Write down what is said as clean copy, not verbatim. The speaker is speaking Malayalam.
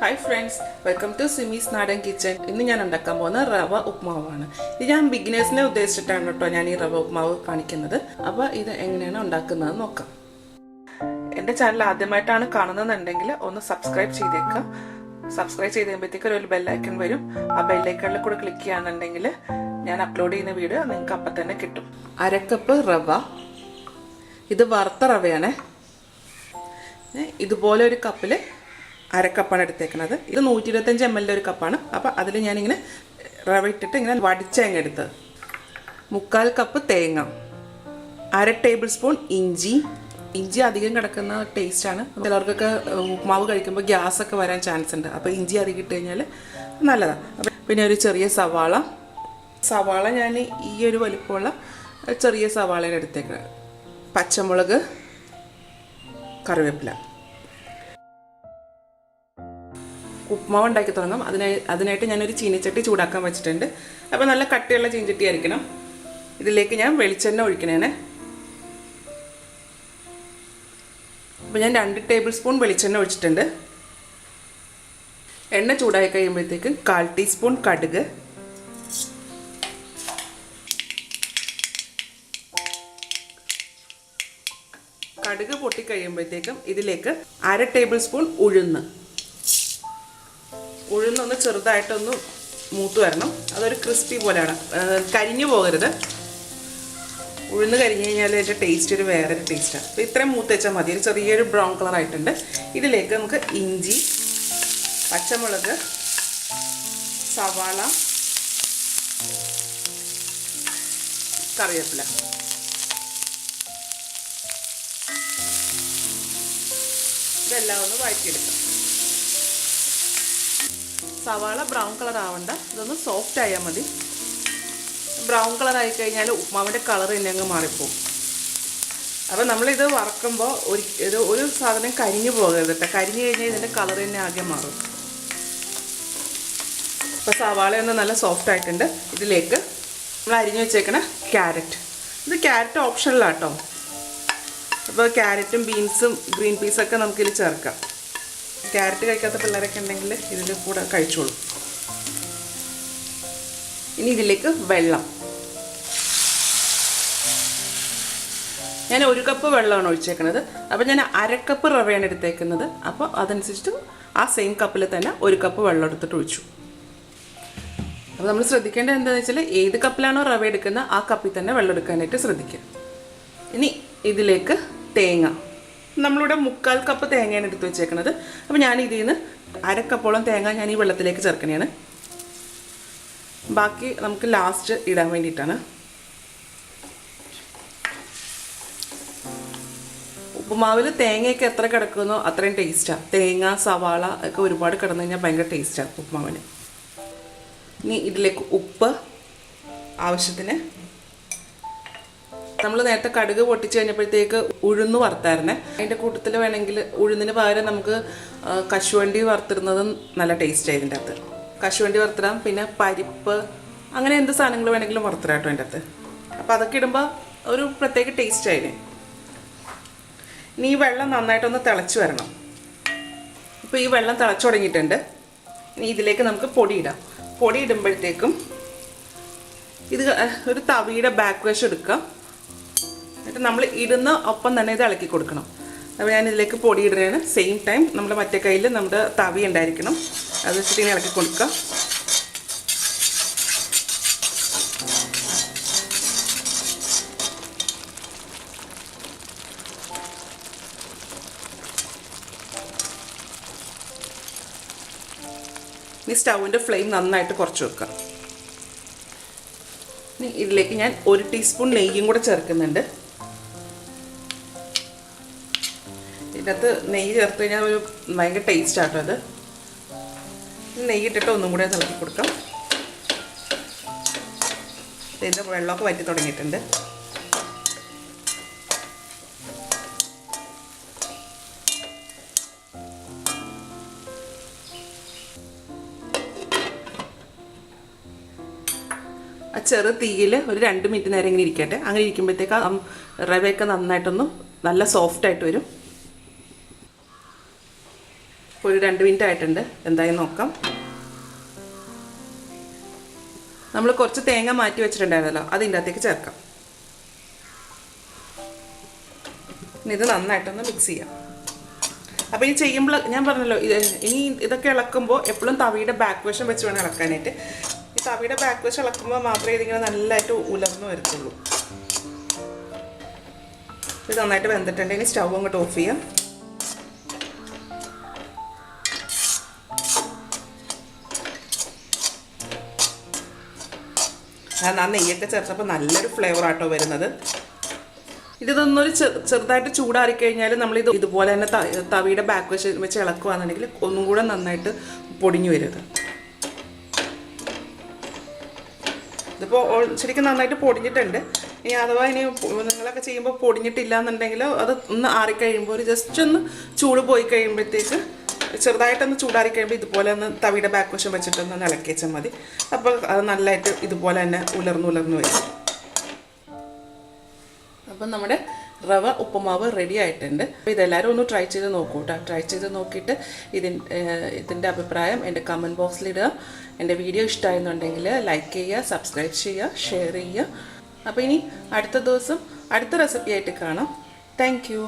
Hi friends, welcome to Simis Nadan kitchen. ഇന്ന് ഞാൻ ഉണ്ടാക്കാൻ പോകുന്ന റവ ഉപ്മാവാണ്. ഇത് ഞാൻ ബിഗിനേഴ്സിനെ ഉദ്ദേശിച്ചിട്ടാണ് കേട്ടോ ഞാൻ ഈ റവ ഉപ്മാവ് കാണിക്കുന്നത്. അപ്പോൾ ഇത് എങ്ങനെയാണ് ഉണ്ടാക്കുന്നത് നോക്കാം. എൻ്റെ ചാനൽ ആദ്യമായിട്ടാണ് കാണുന്നതെന്നുണ്ടെങ്കിൽ ഒന്ന് സബ്സ്ക്രൈബ് ചെയ്തേക്കുക. സബ്സ്ക്രൈബ് ചെയ്തുമ്പോഴത്തേക്ക് ഒരു ബെൽ ഐക്കൺ വരും. ആ ബെൽ ഐക്കണിൽ കൂടെ ക്ലിക്ക് ചെയ്യുകയാണെന്നുണ്ടെങ്കിൽ ഞാൻ അപ്ലോഡ് ചെയ്യുന്ന വീഡിയോ നിങ്ങൾക്ക് അപ്പം തന്നെ കിട്ടും. 1/2 കപ്പ് റവ. ഇത് വറുത്ത റവയാണ്. ഇതുപോലെ ഒരു കപ്പിൽ 1/2 കപ്പാണ് എടുത്തേക്കുന്നത്. ഇത് 125 ml ഒരു കപ്പാണ്. അപ്പോൾ അതിൽ ഞാനിങ്ങനെ റവ ഇട്ടിട്ട് ഇങ്ങനെ വടിച്ചങ്ങ് എടുത്തത്. 3/4 കപ്പ് തേങ്ങ, 1/2 ടേബിൾ സ്പൂൺ ഇഞ്ചി. ഇഞ്ചി അധികം കിടക്കുന്ന ടേസ്റ്റാണ്. ചിലർക്കൊക്കെ ഉപ്മാവ് കഴിക്കുമ്പോൾ ഗ്യാസൊക്കെ വരാൻ ചാൻസ് ഉണ്ട്. അപ്പോൾ ഇഞ്ചി അധികം ഇട്ട് കഴിഞ്ഞാൽ നല്ലതാണ്. അപ്പം പിന്നെ ഒരു ചെറിയ സവാള ഞാൻ ഈ ഒരു വലിപ്പമുള്ള ചെറിയ സവാളയാണ് എടുത്തേക്കുന്നത്. പച്ചമുളക്, കറിവേപ്പില. ഉപ്മാവ് ഉണ്ടാക്കി തുടങ്ങാം. അതിനായിട്ട് ഞാനൊരു ചീനിച്ചട്ടി ചൂടാക്കാൻ വെച്ചിട്ടുണ്ട്. അപ്പോൾ നല്ല കട്ടിയുള്ള ചീനിച്ചട്ടി ആയിരിക്കണം. ഇതിലേക്ക് ഞാൻ വെളിച്ചെണ്ണ ഒഴിക്കണേനെ. അപ്പോൾ ഞാൻ 2 ടേബിൾ സ്പൂൺ വെളിച്ചെണ്ണ ഒഴിച്ചിട്ടുണ്ട്. എണ്ണ ചൂടായി കഴിയുമ്പോഴത്തേക്കും 1/4 ടീസ്പൂൺ കടുക്, കടുക് പൊട്ടിക്കഴിയുമ്പോഴത്തേക്കും ഇതിലേക്ക് 1/2 ടേബിൾ സ്പൂൺ ഉഴുന്നൊന്ന് ചെറുതായിട്ടൊന്ന് മൂത്ത് വരണം. അതൊരു ക്രിസ്പി പോലെയാണ്, കരിഞ്ഞു പോകരുത്. ഉഴുന്ന് കരിഞ്ഞു കഴിഞ്ഞാൽ അതിൻ്റെ ടേസ്റ്റ് ഒരു വേറൊരു ടേസ്റ്റാണ്. അപ്പോൾ ഇത്രയും മൂത്ത് വെച്ചാൽ മതി. ഒരു ചെറിയൊരു ബ്രൗൺ കളർ ആയിട്ടുണ്ട്. ഇതിലേക്ക് നമുക്ക് ഇഞ്ചി, പച്ചമുളക്, സവാള, കറിവേപ്പില ഇതെല്ലാം ഒന്ന് വഴറ്റിയെടുക്കാം. സവാള ബ്രൗൺ കളർ ആവണ്ട, ഇതൊന്ന് സോഫ്റ്റ് ആയാൽ മതി. ബ്രൗൺ കളർ ആയിക്കഴിഞ്ഞാൽ ഉപ്മാവിൻ്റെ കളർ തന്നെ അങ്ങ് മാറിപ്പോവും. അപ്പോൾ നമ്മളിത് വറക്കുമ്പോൾ ഒരു സാധനം കരിഞ്ഞു പോകരുത് കേട്ടോ. കരിഞ്ഞു കഴിഞ്ഞാൽ ഇതിൻ്റെ കളർ തന്നെ ആകെ മാറും. അപ്പോൾ സവാളയൊന്ന് നല്ല സോഫ്റ്റ് ആയിട്ടുണ്ട്. ഇതിലേക്ക് നമ്മൾ അരിഞ്ഞു വെച്ചേക്കണ ക്യാരറ്റ്. ഇത് ക്യാരറ്റ് ഓപ്ഷനിലാണ് കേട്ടോ. അപ്പോൾ ക്യാരറ്റും ബീൻസും ഗ്രീൻ പീസൊക്കെ നമുക്കിതിൽ ചേർക്കാം. ക്യാരറ്റ് കഴിക്കാത്ത പിള്ളേരൊക്കെ ഉണ്ടെങ്കിൽ ഇതിൽ കൂടെ കഴിച്ചോളൂ. ഇനി ഇതിലേക്ക് വെള്ളം. ഞാൻ 1 കപ്പ് വെള്ളമാണ് ഒഴിച്ചേക്കുന്നത്. അപ്പോൾ ഞാൻ 1/2 കപ്പ് റവയാണ് എടുത്തേക്കുന്നത്. അപ്പോൾ അതനുസരിച്ചിട്ട് ആ സെയിം കപ്പിൽ തന്നെ 1 കപ്പ് വെള്ളം എടുത്തിട്ട് ഒഴിച്ചു. അപ്പോൾ നമ്മൾ ശ്രദ്ധിക്കേണ്ടത് എന്താണെന്ന് വെച്ചാൽ ഏത് കപ്പിലാണോ റവ എടുക്കുന്നത് ആ കപ്പിൽ തന്നെ വെള്ളം എടുക്കാനായിട്ട് ശ്രദ്ധിക്കുക. ഇനി ഇതിലേക്ക് തേങ്ങ. നമ്മളിവിടെ 3/4 കപ്പ് തേങ്ങയാണ് എടുത്ത് വെച്ചേക്കുന്നത്. അപ്പോൾ ഞാൻ ഇതിൽ നിന്ന് 1/2 കപ്പോളം തേങ്ങ ഞാൻ ഈ വെള്ളത്തിലേക്ക് ചേർക്കണതാണ്. ബാക്കി നമുക്ക് ലാസ്റ്റ് ഇടാൻ വേണ്ടിയിട്ടാണ്. ഉപ്പുമാവിൽ തേങ്ങയൊക്കെ എത്ര കിടക്കുന്നോ അത്രയും ടേസ്റ്റാണ്. തേങ്ങ, സവാള ഒക്കെ ഒരുപാട് കിടന്നു കഴിഞ്ഞാൽ ഭയങ്കര ടേസ്റ്റാണ് ഉപ്പുമാവിന്. ഇനി ഇതിലേക്ക് ഉപ്പ് ആവശ്യത്തിന്. നമ്മൾ നേരത്തെ കടുക് പൊട്ടിച്ച് കഴിഞ്ഞപ്പോഴത്തേക്ക് ഉഴുന്ന് വറുത്തായിരുന്നേ. അതിൻ്റെ കൂട്ടത്തിൽ വേണമെങ്കിൽ ഉഴുന്നിന് പകരം നമുക്ക് കശുവണ്ടി വറുത്തിരുന്നതും നല്ല ടേസ്റ്റ് ആയി. ഇതിൻ്റെ അകത്ത് കശുവണ്ടി വറുത്തിടാം, പിന്നെ പരിപ്പ്, അങ്ങനെ എന്ത് സാധനങ്ങൾ വേണമെങ്കിലും വറുത്തിടാം കേട്ടോ അതിൻ്റെ അകത്ത്. അപ്പോൾ അതൊക്കെ ഇടുമ്പോൾ ഒരു പ്രത്യേക ടേസ്റ്റ് ആയിരുന്നു. ഇനി ഈ വെള്ളം നന്നായിട്ടൊന്ന് തിളച്ച് വരണം. ഇപ്പോൾ ഈ വെള്ളം തിളച്ച് തുടങ്ങിയിട്ടുണ്ട്. ഇനി ഇതിലേക്ക് നമുക്ക് പൊടി ഇടാം. പൊടി ഇടുമ്പോഴത്തേക്കും ഇത് ഒരു തവിയുടെ ബാക്ക് വശം എടുക്കാം. എന്നിട്ട് നമ്മൾ ഇടുന്ന ഒപ്പം തന്നെ ഇത് ഇളക്കി കൊടുക്കണം. അപ്പോൾ ഞാൻ ഇതിലേക്ക് പൊടി ഇടുന്നതാണ്. സെയിം ടൈം നമ്മുടെ മറ്റേ കയ്യിൽ നമ്മുടെ തവി ഉണ്ടായിരിക്കണം. അത് വെച്ചിട്ട് ഇങ്ങനെ ഇളക്കി കൊടുക്കുക. ഇനി സ്റ്റൗവിൻ്റെ ഫ്ലെയിം നന്നായിട്ട് കുറച്ച് വെക്കുക. ഇനി ഇതിലേക്ക് ഞാൻ 1 ടീസ്പൂൺ നെയ്യും കൂടെ ചേർക്കുന്നുണ്ട്. ഇതിനകത്ത് നെയ്യ് ചേർത്ത് കഴിഞ്ഞാൽ ഒരു ഭയങ്കര ടേസ്റ്റ് ആട്ടോ അത്. നെയ്യ് ഇട്ടിട്ട് ഒന്നും കൂടെ ഇളക്കി കൊടുക്കാം. ഇതിൻ്റെ വെള്ളമൊക്കെ വറ്റി തുടങ്ങിയിട്ടുണ്ട്. ആ ചെറു തീയിൽ ഒരു 2 മിനിറ്റ് നേരം ഇങ്ങനെ ഇരിക്കട്ടെ. അങ്ങനെ ഇരിക്കുമ്പോഴത്തേക്ക് റവയൊക്കെ നന്നായിട്ടൊന്ന് നല്ല സോഫ്റ്റായിട്ട് വരും. ഇപ്പോൾ ഒരു 2 മിനിറ്റ് ആയിട്ടുണ്ട്. എന്തായാലും നോക്കാം. നമ്മൾ കുറച്ച് തേങ്ങ മാറ്റി വെച്ചിട്ടുണ്ടായിരുന്നല്ലോ, അത് ഇതിൻ്റെ അകത്തേക്ക് ചേർക്കാം. ഇത് നന്നായിട്ടൊന്ന് മിക്സ് ചെയ്യാം. അപ്പോൾ ഈ ചെയ്യുമ്പോൾ ഞാൻ പറഞ്ഞല്ലോ, ഇനി ഇതൊക്കെ ഇളക്കുമ്പോൾ എപ്പോഴും തവിയുടെ ബാക്ക് വശം വെച്ച് വേണം ഇളക്കാനായിട്ട്. ഈ തവിയുടെ ബാക്ക് വശം ഇളക്കുമ്പോൾ മാത്രമേ ഇതിങ്ങനെ നല്ലതായിട്ട് ഉലർന്നു വരത്തുള്ളൂ. ഇത് നന്നായിട്ട് വെന്തിട്ടുണ്ടെങ്കിൽ സ്റ്റൗ അങ്ങോട്ട് ഓഫ് ചെയ്യാം. ആ നെയ്യൊക്കെ ചേർത്തപ്പോൾ നല്ലൊരു ഫ്ലേവർ ആട്ടോ വരുന്നത്. ഇതൊന്നൊരു ചെറുതായിട്ട് ചൂടാറിക്കഴിഞ്ഞാൽ നമ്മളിത് ഇതുപോലെ തന്നെ തവിയുടെ ബാക്ക് വെച്ച് ഇളക്കുകയാണെന്നുണ്ടെങ്കിൽ ഒന്നും കൂടെ നന്നായിട്ട് പൊടിഞ്ഞു വരും. ഇതിപ്പോൾ ശരിക്കും നന്നായിട്ട് പൊടിഞ്ഞിട്ടുണ്ട്. ഇനി അഥവാ ഇനി നിങ്ങളൊക്കെ ചെയ്യുമ്പോൾ പൊടിഞ്ഞിട്ടില്ല എന്നുണ്ടെങ്കിൽ അത് ഒന്ന് ആറിക്കഴിയുമ്പോൾ ഒരു ജസ്റ്റ് ഒന്ന് ചൂട് പോയി കഴിയുമ്പോഴത്തേക്ക് ചെറുതായിട്ടൊന്ന് ചൂടാറി കഴിയുമ്പോൾ ഇതുപോലെ ഒന്ന് തവിയുടെ ബാക്ക് വശം വെച്ചിട്ടൊന്ന് ഇളക്കി വെച്ചാൽ മതി. അപ്പോൾ അത് നല്ലതായിട്ട് ഇതുപോലെ തന്നെ ഉലർന്നു വരും. അപ്പം നമ്മുടെ റവ ഉപ്പുമാവ് റെഡി ആയിട്ടുണ്ട്. അപ്പോൾ ഇതെല്ലാവരും ഒന്ന് ട്രൈ ചെയ്ത് നോക്കൂ കേട്ടോ. ട്രൈ ചെയ്ത് നോക്കിയിട്ട് ഇതിൻ്റെ അഭിപ്രായം എൻ്റെ കമൻറ്റ് ബോക്സിലിടുക. എൻ്റെ വീഡിയോ ഇഷ്ടമായിരുന്നുണ്ടെങ്കിൽ ലൈക്ക് ചെയ്യുക, സബ്സ്ക്രൈബ് ചെയ്യുക, ഷെയർ ചെയ്യുക. അപ്പോൾ ഇനി അടുത്ത ദിവസം അടുത്ത റെസിപ്പി ആയിട്ട് കാണാം. Thank you.